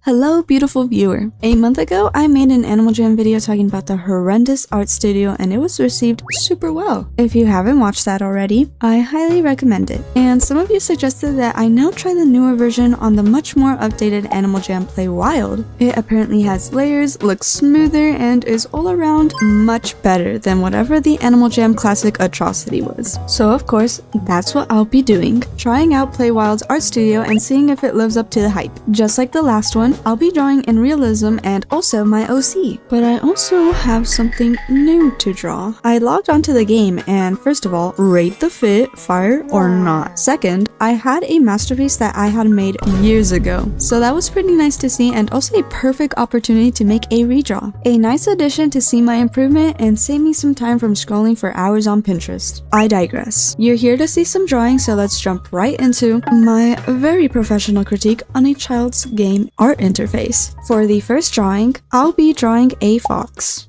Hello beautiful viewer. A month ago, I made an Animal Jam video talking about the horrendous art studio and it was received super well. If you haven't watched that already, I highly recommend it. And some of you suggested that I now try the newer version on the much more updated Animal Jam Play Wild. It apparently has layers, looks smoother, and is all around much better than whatever the Animal Jam Classic atrocity was. So of course, that's what I'll be doing. Trying out Play Wild's art studio and seeing if it lives up to the hype. Just like the last one, I'll be drawing in realism and also my OC. But I also have something new to draw. I logged onto the game and first of all, rate the fit, fire or not. Second, I had a masterpiece that I had made years ago. So that was pretty nice to see and also a perfect opportunity to make a redraw. A nice addition to see my improvement and save me some time from scrolling for hours on Pinterest. I digress. You're here to see some drawing, so let's jump right into my very professional critique on a child's game art interface. For the first drawing, I'll be drawing a fox.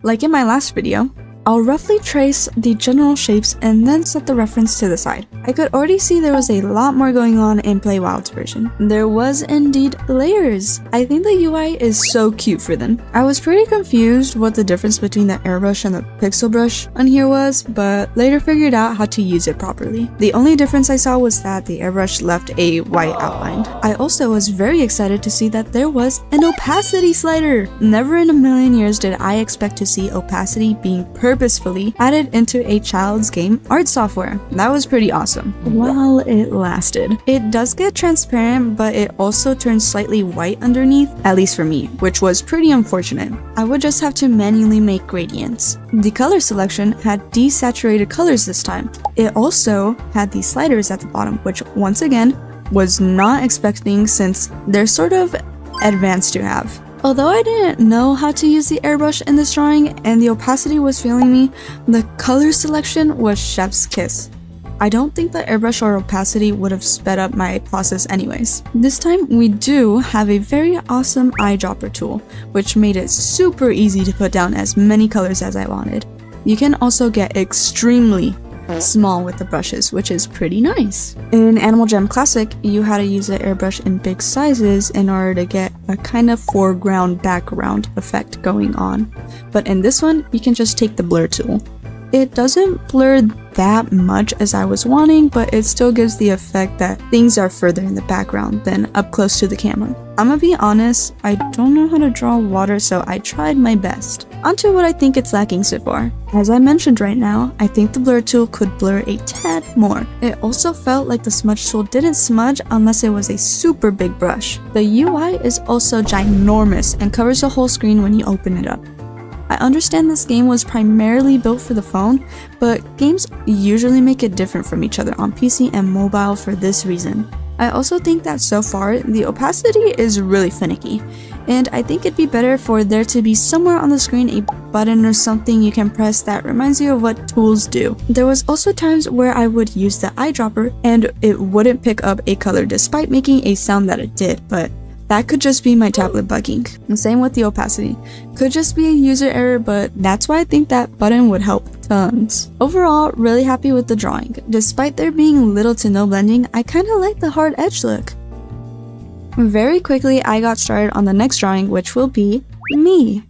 Like in my last video, I'll roughly trace the general shapes and then set the reference to the side. I could already see there was a lot more going on in Play Wild's version. There was indeed layers. I think the UI is so cute for them. I was pretty confused what the difference between the airbrush and the pixel brush on here was, but later figured out how to use it properly. The only difference I saw was that the airbrush left a white outline. I also was very excited to see that there was an opacity slider. Never in a million years did I expect to see opacity being purposefully added into a child's game art software. That was pretty awesome. While it lasted. It does get transparent, but it also turns slightly white underneath, at least for me, which was pretty unfortunate. I would just have to manually make gradients. The color selection had desaturated colors this time. It also had these sliders at the bottom, which once again was not expecting since they're sort of advanced to have. Although I didn't know how to use the airbrush in this drawing and the opacity was failing me, the color selection was chef's kiss. I don't think the airbrush or opacity would have sped up my process anyways. This time we do have a very awesome eyedropper tool, which made it super easy to put down as many colors as I wanted. You can also get extremely small with the brushes, which is pretty nice. In Animal Jam Classic, you had to use the airbrush in big sizes in order to get a kind of foreground background effect going on. But in this one, you can just take the blur tool. It doesn't blur that much as I was wanting, but it still gives the effect that things are further in the background than up close to the camera. I'm gonna be honest, I don't know how to draw water, so I tried my best. Onto what I think it's lacking so far. As I mentioned right now, I think the blur tool could blur a tad more. It also felt like the smudge tool didn't smudge unless it was a super big brush. The UI is also ginormous and covers the whole screen when you open it up. I understand this game was primarily built for the phone, but games usually make it different from each other on PC and mobile for this reason. I also think that so far, the opacity is really finicky, and I think it'd be better for there to be somewhere on the screen a button or something you can press that reminds you of what tools do. There was also times where I would use the eyedropper and it wouldn't pick up a color despite making a sound that it did, but that could just be my tablet bugging. And same with the opacity. Could just be a user error, but that's why I think that button would help tons. Overall, really happy with the drawing. Despite there being little to no blending, I kinda like the hard edge look. Very quickly, I got started on the next drawing, which will be me.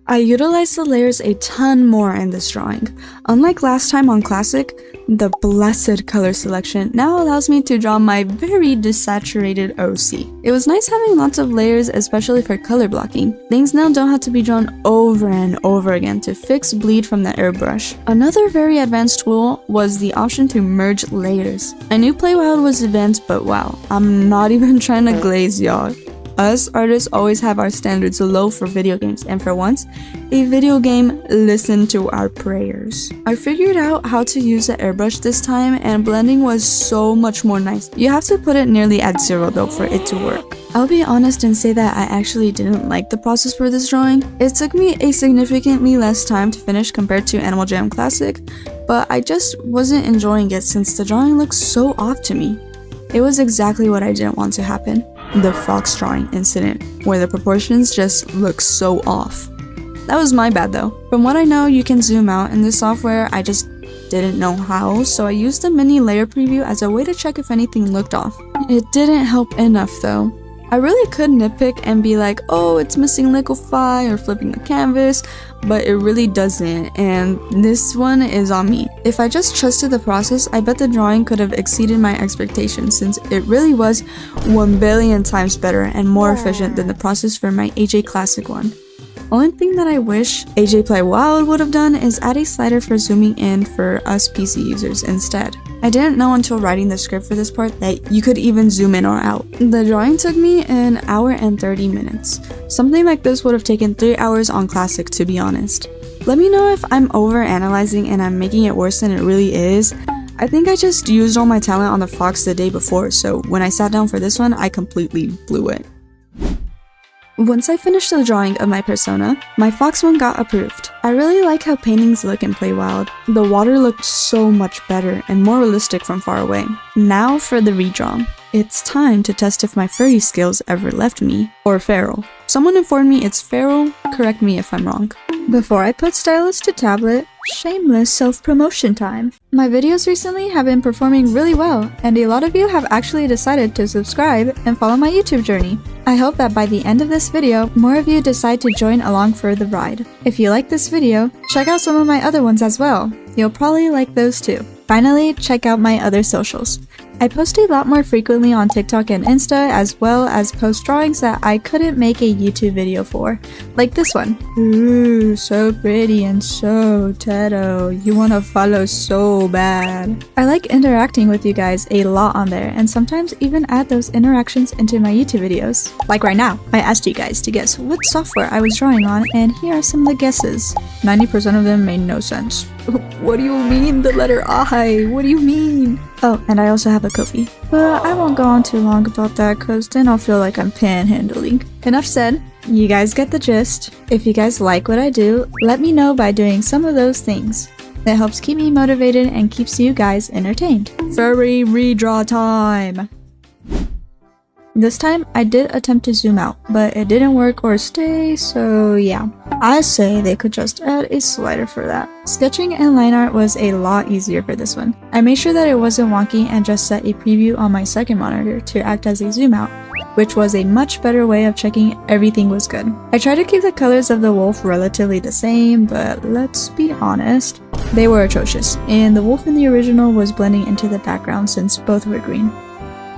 I utilized the layers a ton more in this drawing. Unlike last time on Classic, the blessed color selection now allows me to draw my very desaturated OC. It was nice having lots of layers, especially for color blocking. Things now don't have to be drawn over and over again to fix bleed from the airbrush. Another very advanced tool was the option to merge layers. I knew Play Wild was advanced, but wow, I'm not even trying to glaze y'all. Us artists always have our standards low for video games, and for once, a video game listened to our prayers. I figured out how to use the airbrush this time, and blending was so much more nice. You have to put it nearly at 0 though for it to work. I'll be honest and say that I actually didn't like the process for this drawing. It took me a significantly less time to finish compared to Animal Jam Classic, but I just wasn't enjoying it since the drawing looked so off to me. It was exactly what I didn't want to happen. The fox drawing incident, where the proportions just look so off. That was my bad though. From what I know, you can zoom out in this software. I just didn't know how, so I used the mini layer preview as a way to check if anything looked off. It didn't help enough though. I really could nitpick and be like, oh, it's missing liquefy or flipping the canvas, but it really doesn't, and this one is on me. If I just trusted the process, I bet the drawing could have exceeded my expectations since it really was 1,000,000,000 times better and more efficient than the process for my AJ Classic one. Only thing that I wish AJ Play Wild would have done is add a slider for zooming in for us PC users instead. I didn't know until writing the script for this part that you could even zoom in or out. The drawing took me an hour and 30 minutes. Something like this would have taken 3 hours on Classic, to be honest. Let me know if I'm over-analyzing and I'm making it worse than it really is. I think I just used all my talent on the fox the day before, so when I sat down for this one, I completely blew it. Once I finished the drawing of my persona, my fox one got approved. I really like how paintings look in Play Wild. The water looked so much better and more realistic from far away. Now for the redraw. It's time to test if my furry skills ever left me, or feral. Someone informed me it's feral, correct me if I'm wrong. Before I put stylus to tablet, shameless self-promotion time. My videos recently have been performing really well, and a lot of you have actually decided to subscribe and follow my YouTube journey. I hope that by the end of this video, more of you decide to join along for the ride. If you like this video, check out some of my other ones as well. You'll probably like those too. Finally, check out my other socials. I post a lot more frequently on TikTok and Insta, as well as post drawings that I couldn't make a YouTube video for, like this one. Ooh, so pretty and so Teto. You wanna follow so bad. I like interacting with you guys a lot on there, and sometimes even add those interactions into my YouTube videos. Like right now, I asked you guys to guess what software I was drawing on, and here are some of the guesses. 90% of them made no sense. What do you mean the letter I? What do you mean? Oh, and I also have a Ko-fi. But I won't go on too long about that cause then I'll feel like I'm panhandling. Enough said, you guys get the gist. If you guys like what I do, let me know by doing some of those things. That helps keep me motivated and keeps you guys entertained. Furry redraw time! This time, I did attempt to zoom out, but it didn't work or stay, so yeah. I say they could just add a slider for that. Sketching and line art was a lot easier for this one. I made sure that it wasn't wonky and just set a preview on my second monitor to act as a zoom out, which was a much better way of checking everything was good. I tried to keep the colors of the wolf relatively the same, but let's be honest, they were atrocious, and the wolf in the original was blending into the background since both were green.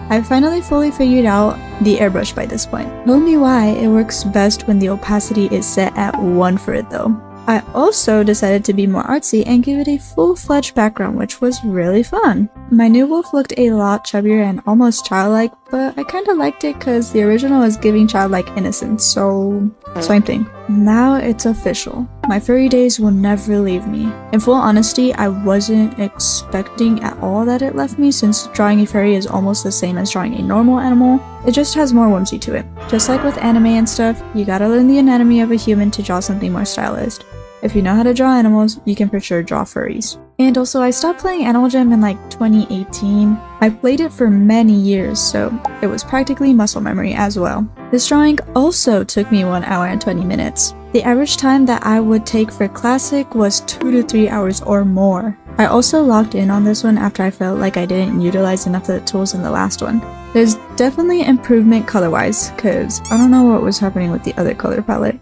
I finally fully figured out the airbrush by this point. Told me why it works best when the opacity is set at 1 for it though. I also decided to be more artsy and give it a full-fledged background, which was really fun. My new wolf looked a lot chubbier and almost childlike, but I kinda liked it cause the original was giving childlike innocence, so same thing. Now it's official. My furry days will never leave me. In full honesty, I wasn't expecting at all that it left me since drawing a furry is almost the same as drawing a normal animal. It just has more whimsy to it. Just like with anime and stuff, you gotta learn the anatomy of a human to draw something more stylized. If you know how to draw animals, you can for sure draw furries. And also, I stopped playing Animal Jam in like 2018. I played it for many years, so it was practically muscle memory as well. This drawing also took me 1 hour and 20 minutes. The average time that I would take for Classic was 2 to 3 hours or more. I also logged in on this one after I felt like I didn't utilize enough of the tools in the last one. There's definitely improvement color-wise, cause I don't know what was happening with the other color palette.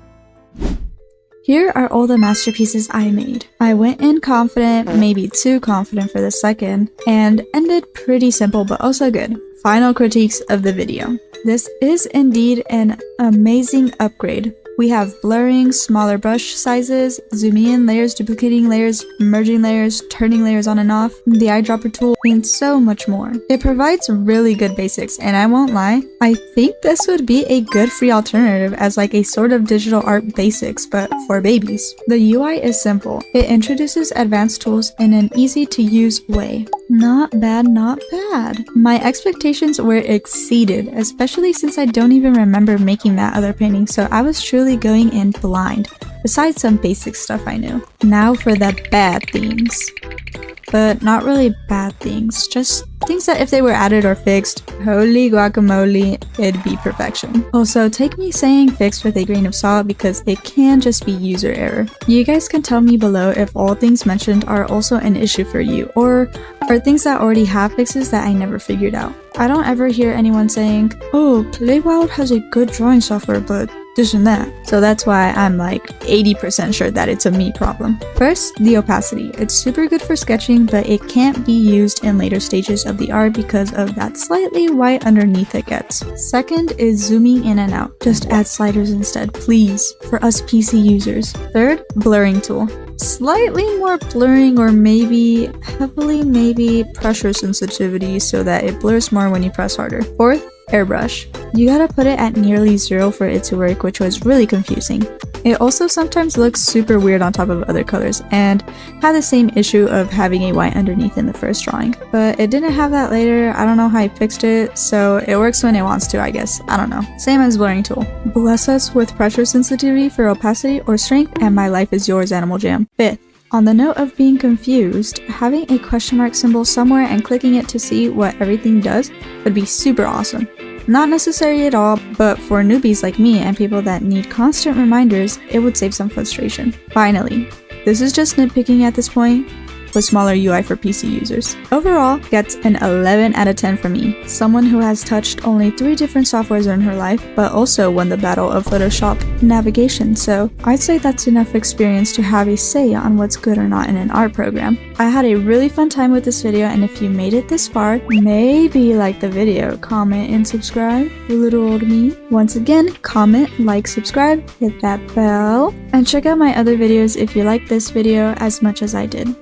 Here are all the masterpieces I made. I went in confident, maybe too confident for the second, and ended pretty simple but also good. Final critiques of the video. This is indeed an amazing upgrade. We have blurring, smaller brush sizes, zooming in layers, duplicating layers, merging layers, turning layers on and off, the eyedropper tool, and so much more. It provides really good basics, and I won't lie, I think this would be a good free alternative as like a sort of digital art basics, but for babies. The UI is simple. It introduces advanced tools in an easy to use way. Not bad, not bad. My expectations were exceeded, especially since I don't even remember making that other painting, so I was truly going in blind, besides some basic stuff I knew. Now for the bad things. but not really bad things, just things that if they were added or fixed, holy guacamole, it'd be perfection. Also, take me saying fixed with a grain of salt because it can just be user error. You guys can tell me below if all things mentioned are also an issue for you, or are things that already have fixes that I never figured out. I don't ever hear anyone saying, oh, Playwild has a good drawing software, but this and that. So that's why I'm like 80% sure that it's a me problem. First, the opacity. It's super good for sketching, but it can't be used in later stages of the art because of that slightly white underneath it gets. Second is zooming in and out. Just add sliders instead, please, for us PC users. Third, blurring tool. Slightly more blurring, or maybe heavily pressure sensitivity so that it blurs more when you press harder. Fourth, airbrush. You gotta put it at nearly 0 for it to work, which was really confusing. It also sometimes looks super weird on top of other colors and had the same issue of having a white underneath in the first drawing. But it didn't have that later. I don't know how I fixed it, so it works when it wants to, I guess. I don't know. Same as blurring tool. Bless us with pressure sensitivity for opacity or strength, and my life is yours, Animal Jam. Fifth, on the note of being confused, having a question mark symbol somewhere and clicking it to see what everything does would be super awesome. Not necessary at all, but for newbies like me and people that need constant reminders, it would save some frustration. Finally, this is just nitpicking at this point, with smaller UI for PC users. Overall, gets an 11 out of 10 for me. Someone who has touched only 3 different softwares in her life, but also won the battle of Photoshop navigation, so I'd say that's enough experience to have a say on what's good or not in an art program. I had a really fun time with this video, and if you made it this far, maybe like the video, comment, and subscribe, little old me. Once again, comment, like, subscribe, hit that bell, and check out my other videos if you like this video as much as I did.